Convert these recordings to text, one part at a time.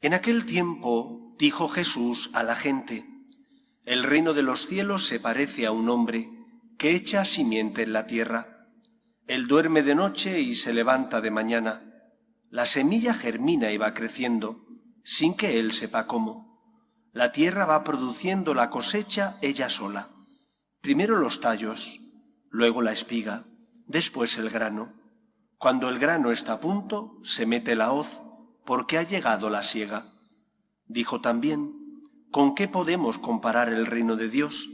En aquel tiempo dijo Jesús a la gente: el reino de los cielos se parece a un hombre que echa simiente en la tierra. Él duerme de noche y se levanta de mañana. La semilla germina y va creciendo, sin que él sepa cómo. La tierra va produciendo la cosecha ella sola. Primero los tallos, luego la espiga, después el grano. Cuando el grano está a punto, se mete la hoz, porque ha llegado la siega. Dijo también: ¿con qué podemos comparar el reino de Dios?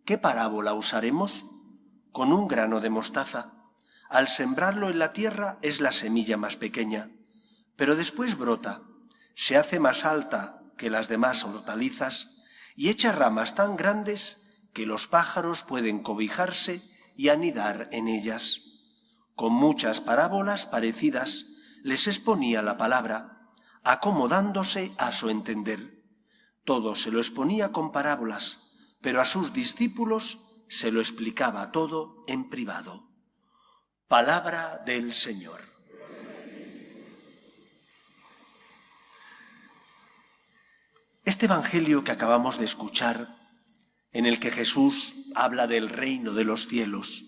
¿Qué parábola usaremos? Con un grano de mostaza. Al sembrarlo en la tierra es la semilla más pequeña, pero después brota, se hace más alta que las demás hortalizas y echa ramas tan grandes que los pájaros pueden cobijarse y anidar en ellas. Con muchas parábolas parecidas les exponía la palabra, acomodándose a su entender. Todo se lo exponía con parábolas, pero a sus discípulos se lo explicaba todo en privado. Palabra del Señor. Este evangelio que acabamos de escuchar, en el que Jesús habla del reino de los cielos,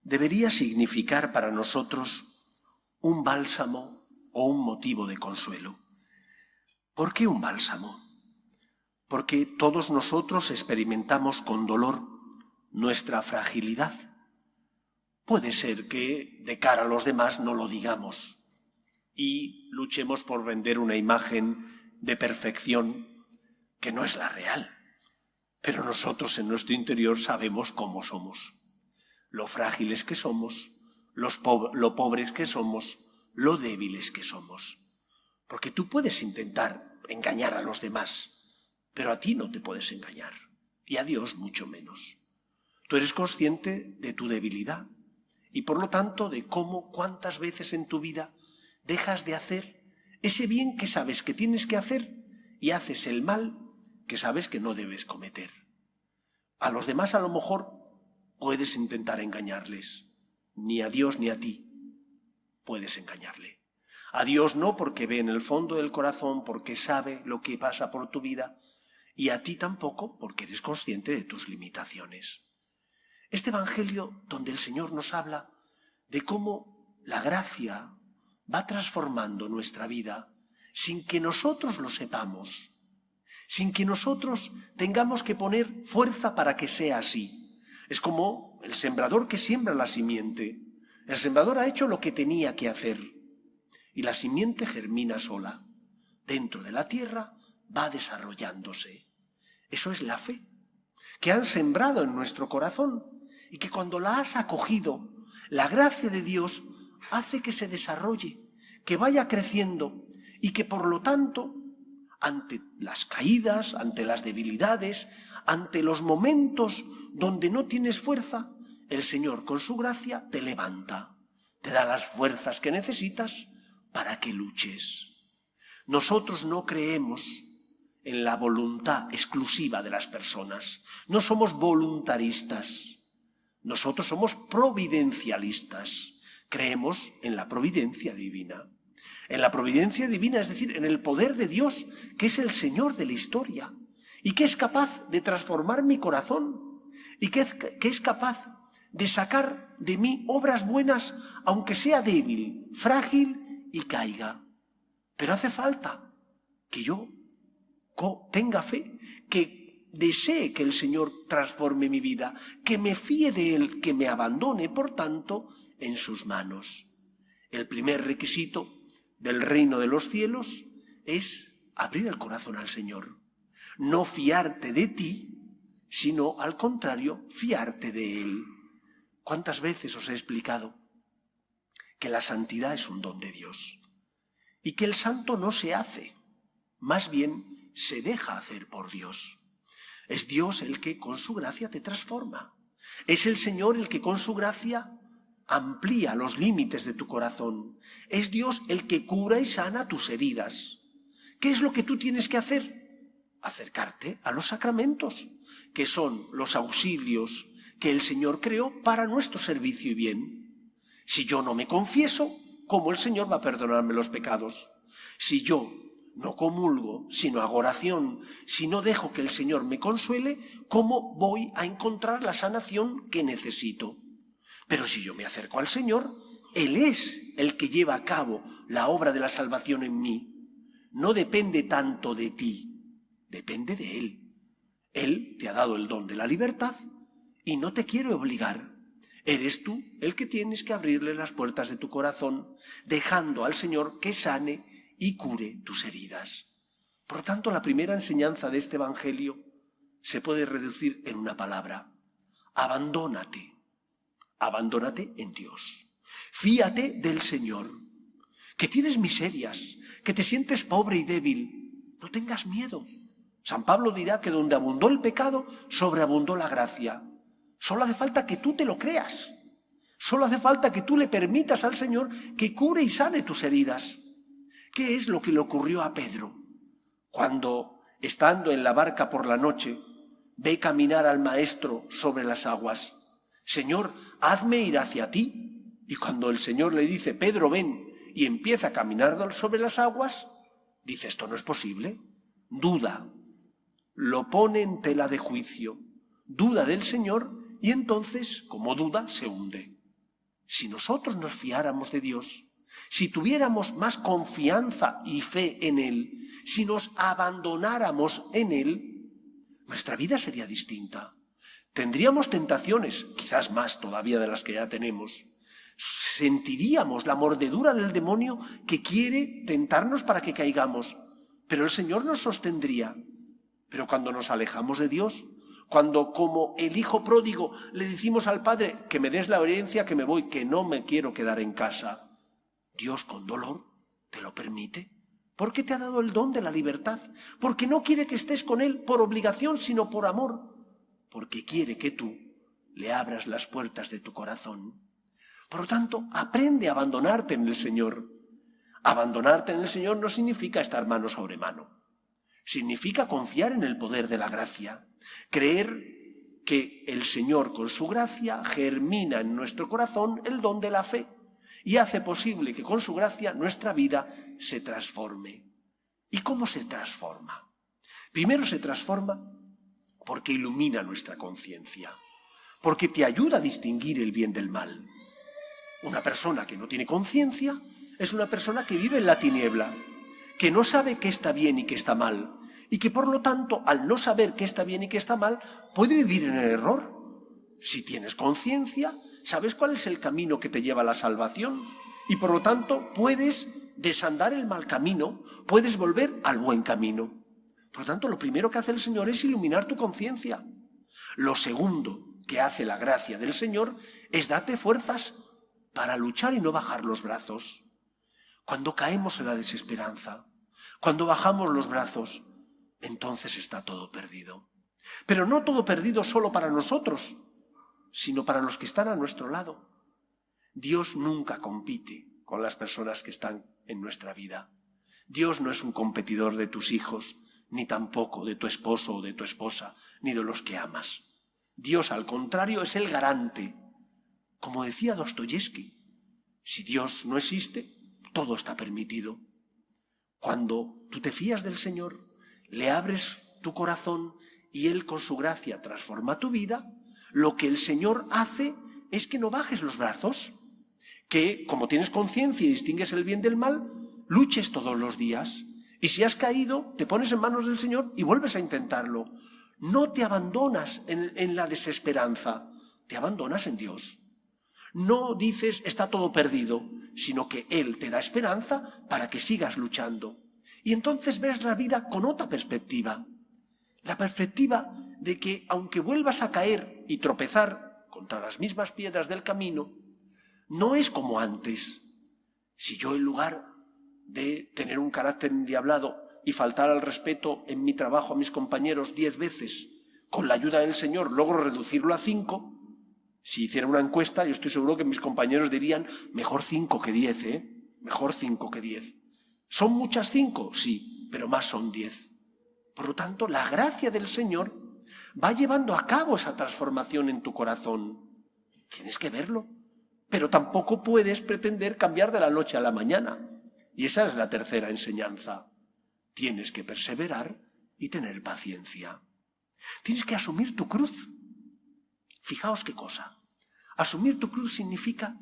debería significar para nosotros un bálsamo o un motivo de consuelo. ¿Por qué un bálsamo? Porque todos nosotros experimentamos con dolor nuestra fragilidad. Puede ser que de cara a los demás no lo digamos y luchemos por vender una imagen de perfección que no es la real. Pero nosotros en nuestro interior sabemos cómo somos, lo frágiles que somos, lo pobres que somos, lo débiles que somos. Porque tú puedes intentar engañar a los demás, pero a ti no te puedes engañar, y a Dios mucho menos. Tú eres consciente de tu debilidad y por lo tanto de cuántas veces en tu vida dejas de hacer ese bien que sabes que tienes que hacer y haces el mal que sabes que no debes cometer. A los demás a lo mejor puedes intentar engañarles, ni a Dios ni a ti puedes engañarle. A Dios no, porque ve en el fondo del corazón, porque sabe lo que pasa por tu vida, y a ti tampoco, porque eres consciente de tus limitaciones. Este evangelio donde el Señor nos habla de cómo la gracia va transformando nuestra vida sin que nosotros lo sepamos, sin que nosotros tengamos que poner fuerza para que sea así. Es como el sembrador que siembra la simiente. El sembrador ha hecho lo que tenía que hacer y la simiente germina sola. Dentro de la tierra va desarrollándose. Eso es la fe, que han sembrado en nuestro corazón y que cuando la has acogido, la gracia de Dios hace que se desarrolle, que vaya creciendo y que por lo tanto, ante las caídas, ante las debilidades, ante los momentos donde no tienes fuerza, el Señor con su gracia te levanta, te da las fuerzas que necesitas para que luches. Nosotros no creemos en la voluntad exclusiva de las personas, no somos voluntaristas. Nosotros somos providencialistas, creemos en la providencia divina. En la providencia divina, es decir, en el poder de Dios, que es el Señor de la historia, y que es capaz de transformar mi corazón, y que es capaz de sacar de mí obras buenas, aunque sea débil, frágil y caiga. Pero hace falta que yo tenga fe, que desee que el Señor transforme mi vida, que me fíe de Él, que me abandone, por tanto, en sus manos. El primer requisito del reino de los cielos es abrir el corazón al Señor. No fiarte de ti, sino al contrario, fiarte de Él. ¿Cuántas veces os he explicado que la santidad es un don de Dios? Y que el santo no se hace, más bien se deja hacer por Dios. Es Dios el que con su gracia te transforma. Es el Señor el que con su gracia amplía los límites de tu corazón. Es Dios el que cura y sana tus heridas. ¿Qué es lo que tú tienes que hacer? Acercarte a los sacramentos, que son los auxilios que el Señor creó para nuestro servicio y bien. Si yo no me confieso, ¿cómo el Señor va a perdonarme los pecados? Si yo no comulgo, si no hago oración, si no dejo que el Señor me consuele, ¿cómo voy a encontrar la sanación que necesito? Pero si yo me acerco al Señor, Él es el que lleva a cabo la obra de la salvación en mí. No depende tanto de ti, depende de Él. Él te ha dado el don de la libertad y no te quiere obligar. Eres tú el que tienes que abrirle las puertas de tu corazón, dejando al Señor que sane y cure tus heridas. Por lo tanto, la primera enseñanza de este Evangelio se puede reducir en una palabra: abandónate. Abandónate en Dios. Fíate del Señor. Que tienes miserias, que te sientes pobre y débil, no tengas miedo. San Pablo dirá que donde abundó el pecado, sobreabundó la gracia. Solo hace falta que tú te lo creas. Solo hace falta que tú le permitas al Señor que cure y sane tus heridas. ¿Qué es lo que le ocurrió a Pedro? Cuando, estando en la barca por la noche, ve caminar al Maestro sobre las aguas. Señor, hazme ir hacia ti. Y cuando el Señor le dice, Pedro, ven, y empieza a caminar sobre las aguas, dice, esto no es posible. Duda. Lo pone en tela de juicio. Duda del Señor y entonces, como duda, se hunde. Si nosotros nos fiáramos de Dios, si tuviéramos más confianza y fe en Él, si nos abandonáramos en Él, nuestra vida sería distinta. Tendríamos tentaciones, quizás más todavía de las que ya tenemos. Sentiríamos la mordedura del demonio que quiere tentarnos para que caigamos, pero el Señor nos sostendría. Pero cuando nos alejamos de Dios, cuando como el hijo pródigo le decimos al Padre que me des la herencia, que me voy, que no me quiero quedar en casa, Dios con dolor te lo permite, porque te ha dado el don de la libertad, porque no quiere que estés con Él por obligación, sino por amor, porque quiere que tú le abras las puertas de tu corazón. Por lo tanto, aprende a abandonarte en el Señor. Abandonarte en el Señor no significa estar mano sobre mano. Significa confiar en el poder de la gracia, creer que el Señor con su gracia germina en nuestro corazón el don de la fe y hace posible que con su gracia nuestra vida se transforme. ¿Y cómo se transforma? Primero se transforma porque ilumina nuestra conciencia, porque te ayuda a distinguir el bien del mal. Una persona que no tiene conciencia es una persona que vive en la tiniebla, que no sabe qué está bien y qué está mal, y que por lo tanto, al no saber qué está bien y qué está mal, puede vivir en el error. Si tienes conciencia, sabes cuál es el camino que te lleva a la salvación, y por lo tanto puedes desandar el mal camino, puedes volver al buen camino. Por lo tanto, lo primero que hace el Señor es iluminar tu conciencia. Lo segundo que hace la gracia del Señor es darte fuerzas para luchar y no bajar los brazos. Cuando caemos en la desesperanza, cuando bajamos los brazos, entonces está todo perdido. Pero no todo perdido solo para nosotros, sino para los que están a nuestro lado. Dios nunca compite con las personas que están en nuestra vida. Dios no es un competidor de tus hijos, ni tampoco de tu esposo o de tu esposa, ni de los que amas. Dios, al contrario, es el garante. Como decía Dostoyevski, si Dios no existe, todo está permitido. Cuando tú te fías del Señor, le abres tu corazón y Él con su gracia transforma tu vida, lo que el Señor hace es que no bajes los brazos, que como tienes conciencia y distingues el bien del mal, luches todos los días. Y si has caído, te pones en manos del Señor y vuelves a intentarlo. No te abandonas en la desesperanza, te abandonas en Dios. No dices está todo perdido, sino que Él te da esperanza para que sigas luchando. Y entonces ves la vida con otra perspectiva. La perspectiva de que aunque vuelvas a caer y tropezar contra las mismas piedras del camino, no es como antes. Si yo en lugar de tener un carácter endiablado y faltar al respeto en mi trabajo a mis compañeros 10 veces, con la ayuda del Señor logro reducirlo a 5, si hiciera una encuesta yo estoy seguro que mis compañeros dirían mejor 5 que 10, mejor 5 que 10. ¿Son muchas 5? Sí, pero más son 10. Por lo tanto, la gracia del Señor va llevando a cabo esa transformación en tu corazón. Tienes que verlo, pero tampoco puedes pretender cambiar de la noche a la mañana. Y esa es la tercera enseñanza. tienes que perseverar y tener paciencia. Tienes que asumir tu cruz. Fijaos qué cosa. Asumir tu cruz significa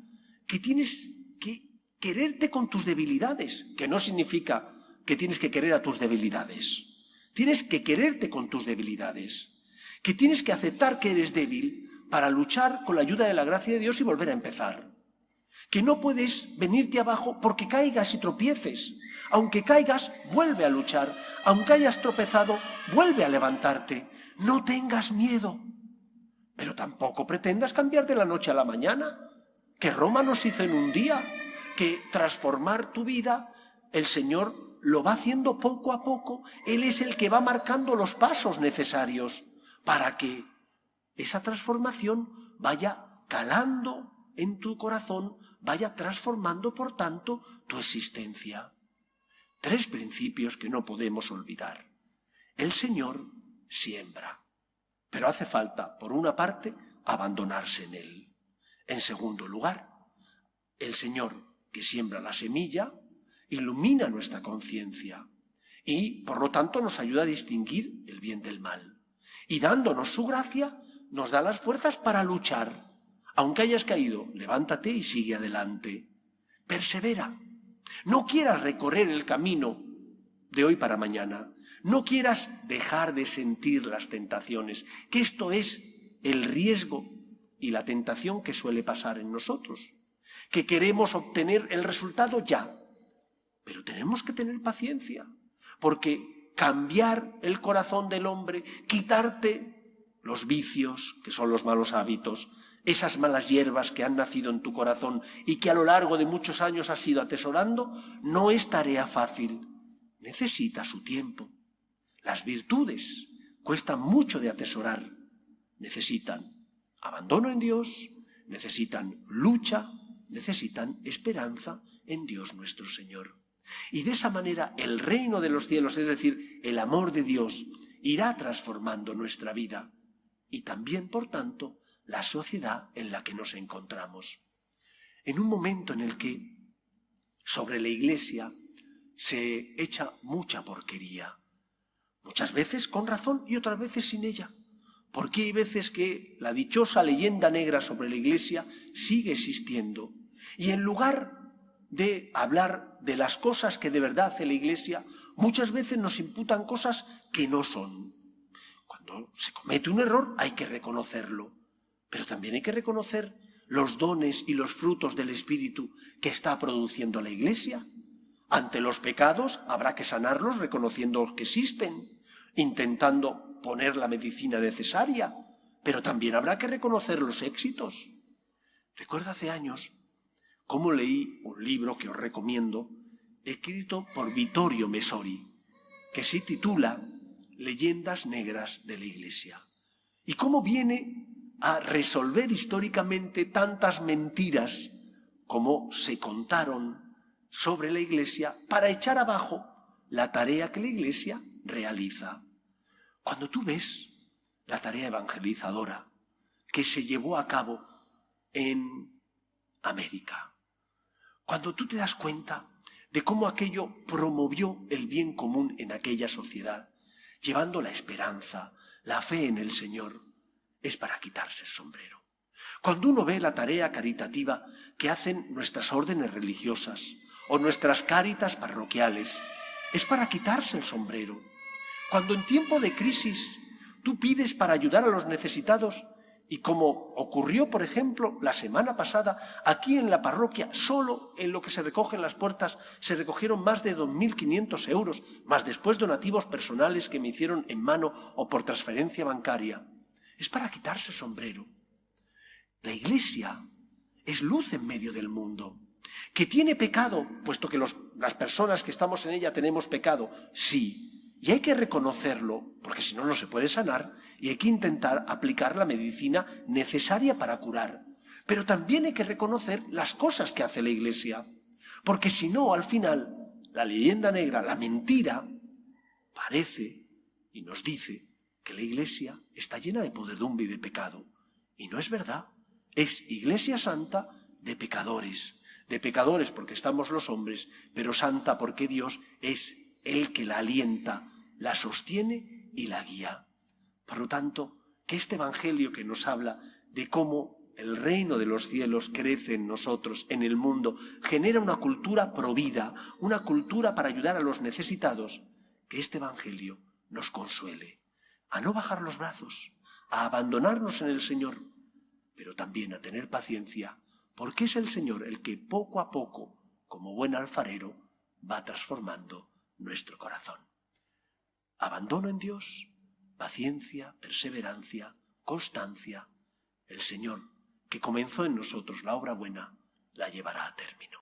que tienes que quererte con tus debilidades, que no significa que tienes que querer a tus debilidades. Tienes que quererte con tus debilidades, que tienes que aceptar que eres débil para luchar con la ayuda de la gracia de Dios y volver a empezar. Que no puedes venirte abajo porque caigas y tropieces. Aunque caigas, vuelve a luchar. Aunque hayas tropezado, vuelve a levantarte. No tengas miedo. Pero tampoco pretendas cambiar de la noche a la mañana. Que Roma nos hizo en un día. Que transformar tu vida, el Señor lo va haciendo poco a poco. Él es el que va marcando los pasos necesarios para que esa transformación vaya calando en tu corazón, vaya transformando, por tanto, tu existencia. 3 principios que no podemos olvidar. El Señor siembra, pero hace falta, por una parte, abandonarse en Él. En segundo lugar, el Señor que siembra la semilla ilumina nuestra conciencia y, por lo tanto, nos ayuda a distinguir el bien del mal. Y dándonos su gracia, nos da las fuerzas para luchar. Aunque hayas caído, levántate y sigue adelante. Persevera. No quieras recorrer el camino de hoy para mañana. No quieras dejar de sentir las tentaciones, que esto es el riesgo y la tentación que suele pasar en nosotros. Que queremos obtener el resultado ya. Pero tenemos que tener paciencia, porque cambiar el corazón del hombre, quitarte los vicios, que son los malos hábitos, esas malas hierbas que han nacido en tu corazón y que a lo largo de muchos años has ido atesorando, no es tarea fácil. Necesita su tiempo. Las virtudes cuestan mucho de atesorar. Necesitan abandono en Dios, necesitan lucha, necesitan esperanza en Dios nuestro Señor. Y de esa manera el reino de los cielos, es decir, el amor de Dios, irá transformando nuestra vida y también, por tanto, la sociedad en la que nos encontramos. En un momento en el que sobre la Iglesia se echa mucha porquería, muchas veces con razón y otras veces sin ella, porque hay veces que la dichosa leyenda negra sobre la Iglesia sigue existiendo y en lugar de hablar de las cosas que de verdad hace la Iglesia, muchas veces nos imputan cosas que no son. Cuando se comete un error hay que reconocerlo, pero también hay que reconocer los dones y los frutos del Espíritu que está produciendo la Iglesia. Ante los pecados habrá que sanarlos reconociendo que existen, intentando poner la medicina necesaria, pero también habrá que reconocer los éxitos. Recuerdo hace años cómo leí un libro que os recomiendo, escrito por Vittorio Messori, que se titula Leyendas negras de la Iglesia, y cómo viene a resolver históricamente tantas mentiras como se contaron sobre la Iglesia para echar abajo la tarea que la Iglesia realiza. Cuando tú ves la tarea evangelizadora que se llevó a cabo en América, cuando tú te das cuenta de cómo aquello promovió el bien común en aquella sociedad, llevando la esperanza, la fe en el Señor, es para quitarse el sombrero. Cuando uno ve la tarea caritativa que hacen nuestras órdenes religiosas o nuestras cáritas parroquiales, es para quitarse el sombrero. Cuando en tiempo de crisis tú pides para ayudar a los necesitados, y como ocurrió, por ejemplo, la semana pasada, aquí en la parroquia, solo en lo que se recoge en las puertas, se recogieron más de 2.500 euros, más después donativos personales que me hicieron en mano o por transferencia bancaria. Es para quitarse el sombrero. La Iglesia es luz en medio del mundo. ¿Que tiene pecado? Puesto que las personas que estamos en ella tenemos pecado, sí. Y hay que reconocerlo, porque si no, no se puede sanar, y hay que intentar aplicar la medicina necesaria para curar. Pero también hay que reconocer las cosas que hace la Iglesia, porque si no, al final, la leyenda negra, la mentira, parece y nos dice que la Iglesia está llena de podredumbre y de pecado. Y no es verdad. Es Iglesia santa de pecadores porque estamos los hombres, pero santa porque Dios es Él que la alienta, la sostiene y la guía. Por lo tanto, que este Evangelio que nos habla de cómo el reino de los cielos crece en nosotros, en el mundo, genera una cultura provida, una cultura para ayudar a los necesitados, que este Evangelio nos consuele a no bajar los brazos, a abandonarnos en el Señor, pero también a tener paciencia, porque es el Señor el que poco a poco, como buen alfarero, va transformando nuestro corazón. Abandono en Dios, paciencia, perseverancia, constancia. El Señor, que comenzó en nosotros la obra buena, la llevará a término.